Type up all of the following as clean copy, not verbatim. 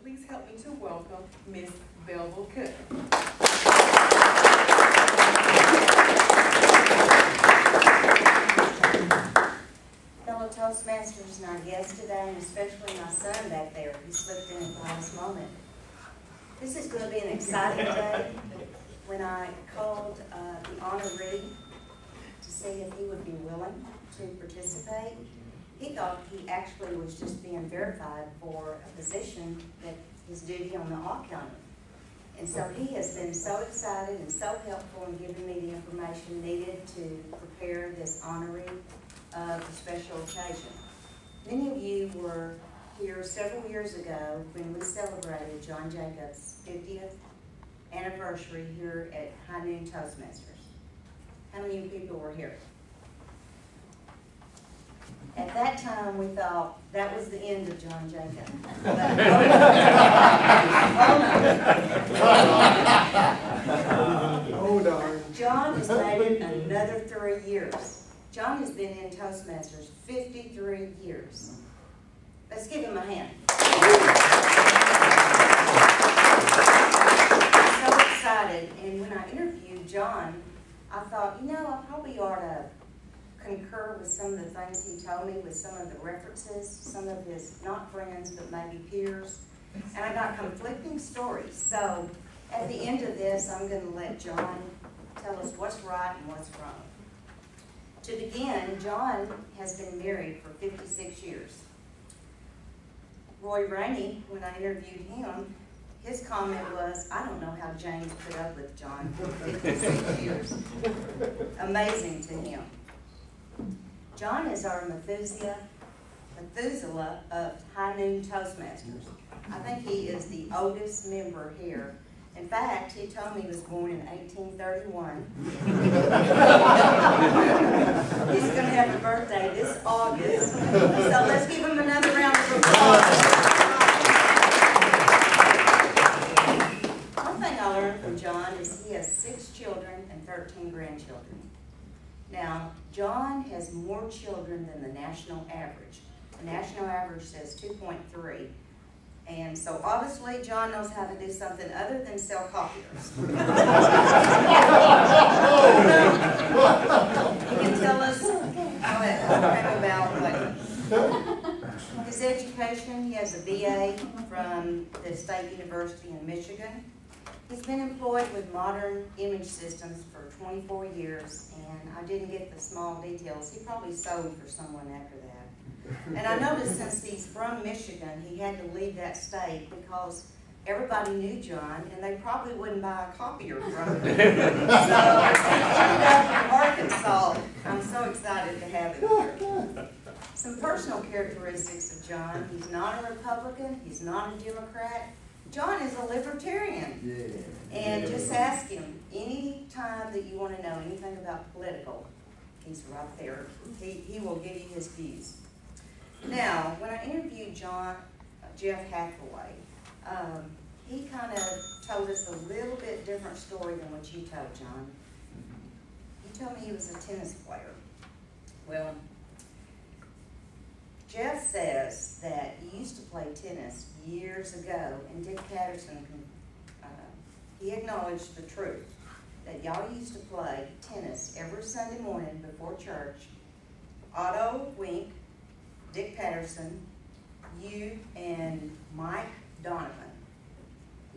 please help me to welcome Miss Belva Cook. Fellow Toastmasters and our guests today, and especially my son back there, he slipped in at the last moment. This is going to be an exciting day. When I called the honoree to see if he would be willing to participate, he thought he actually was just being verified for a position that is duty on the All County. And so he has been so excited and so helpful in giving me the information needed to prepare this honoree of a special occasion. Many of you were here several years ago when we celebrated John Jacobs' 50th anniversary here at High Noon Toastmasters. How many people were here? At that time, we thought that was the end of John Jacobs. But, oh no. John has made it another 3 years. John has been in Toastmasters 53 years. Let's give him a hand. I'm so excited, and when I interviewed John, I thought, you know, I probably ought to concur with some of the things he told me, with some of the references, some of his, not friends, but maybe peers. And I got conflicting stories. So at the end of this, I'm going to let John tell us what's right and what's wrong. To begin, John has been married for 56 years. Roy Rainey, when I interviewed him, his comment was, I don't know how James put up with John for 56 years. Amazing to him. John is our Methuselah of High Noon Toastmasters. I think he is the oldest member here. In fact, he told me he was born in 1831. He's going to have a birthday this August. So let's give him another round of applause. One thing I learned from John is he has 6 children and 13 grandchildren. Now, John has more children than the national average. The national average says 2.3. And so obviously John knows how to do something other than sell copiers. He can tell us how it came about later. His education, he has a BA from the State University in Michigan. He's been employed with Modern Image Systems for 24 years, and I didn't get the small details. He probably sold for someone after that. And I noticed since he's from Michigan, he had to leave that state because everybody knew John, and they probably wouldn't buy a copier from him. So he ended up in Arkansas. I'm so excited to have him here. Some personal characteristics of John. He's not a Republican. He's not a Democrat. John is a libertarian. And just ask him any time that you want to know anything about political, he's right there. He will give you his views. Now, when I interviewed Jeff Hathaway, he kind of told us a little bit different story than what you told, John. He told me he was a tennis player. Well, Jeff says that he used to play tennis years ago, and Dick Patterson, he acknowledged the truth, that y'all used to play tennis every Sunday morning before church. Otto Wink, Dick Patterson, you, and Mike Donovan.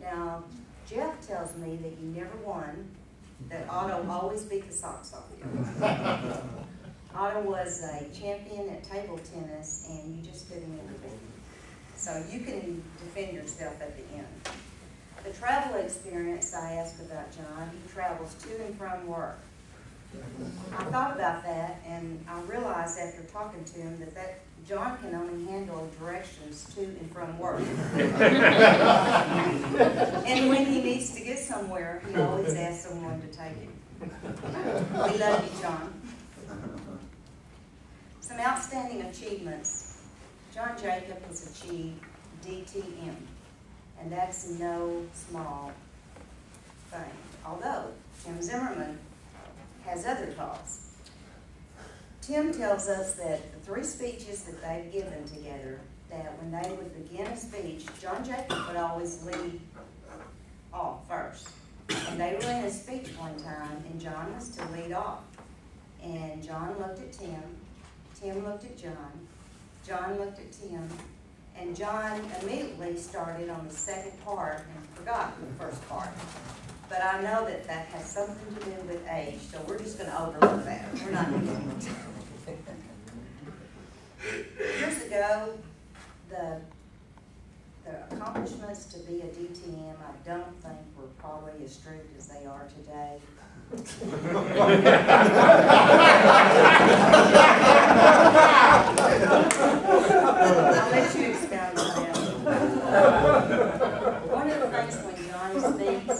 Now, Jeff tells me that you never won, that Otto always beat the socks off you. Otto was a champion at table tennis, and you just couldn't ever beat him. So you can defend yourself at the end. The travel experience I asked about John, he travels to and from work. I thought about that, and I realized after talking to him that John can only handle directions to and from work. And when he needs to get somewhere, he always asks someone to take him. We love you, John. Some outstanding achievements. John Jacob has achieved DTM, and that's no small thing. Although Tim Zimmerman has other talks. Tim tells us that the 3 speeches that they've given together that when they would begin a speech, John Jacob would always lead off first. And they were in a speech one time, and John was to lead off. And John looked at Tim, Tim looked at John, John looked at Tim, and John immediately started on the second part and forgot the first part. But I know that that has something to do with age, so we're just going to overlook that. We're not going to get into it. Years ago, the accomplishments to be a DTM, I don't think were probably as strict as they are today. I'll let you expound on that. One of the things when John speaks,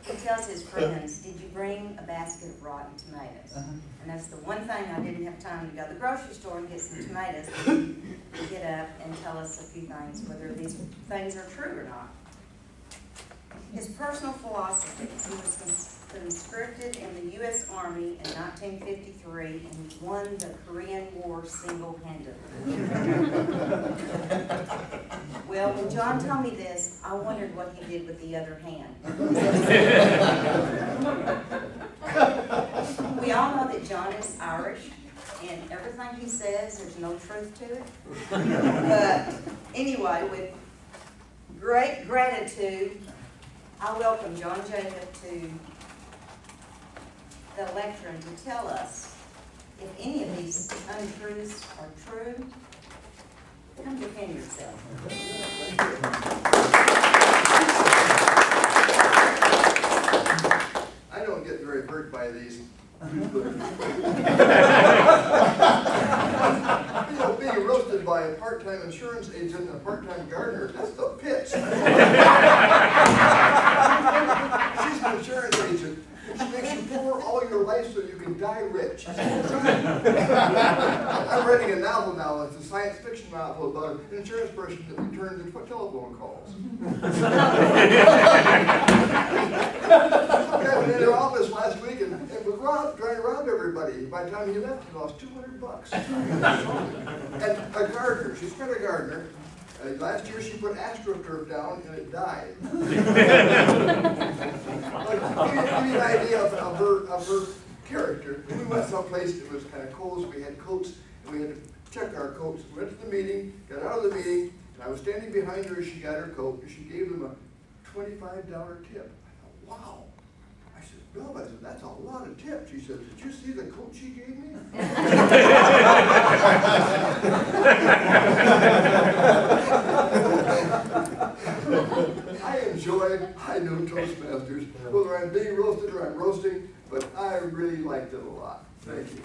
he tells his friends, "Did you bring a basket of rotten tomatoes?" And that's the one thing I didn't have time to go to the grocery store and get some tomatoes. He'd get up and tell us a few things, whether these things are true or not. His personal philosophies: he was conscripted in the U.S. Army in 1953 and won the Korean War single-handedly. Well, when John told me this, I wondered what he did with the other hand. We all know that John is Irish, and everything he says, there's no truth to it. But anyway, with great gratitude, I welcome John Jacob to the lectern to tell us if any of these untruths are true. Come defend yourself. I don't get very hurt by these. Being roasted by a part-time insurance agent and a part-time gardener, that's the pitch. She's an insurance agent. She makes you poor all your life so you can die rich. I'm writing a novel now. It's a science fiction novel about an insurance person that returns in telephone calls. I went in their office last week and was trying to rob everybody. By the time he left, he lost $200. And a gardener, she's been a gardener. Last year she put AstroTurf down and it died. Give you an idea of her character. We went someplace that was kind of cold, so we had coats, and we had to check our coats. We went to the meeting, got out of the meeting, and I was standing behind her as she got her coat, and she gave them a $25 tip. I thought, wow. I said, Belva, that's a lot of tips. She said, did you see the coat she gave me? I know Toastmasters, whether I'm being roasted or I'm roasting, but I really liked it a lot. Thank you.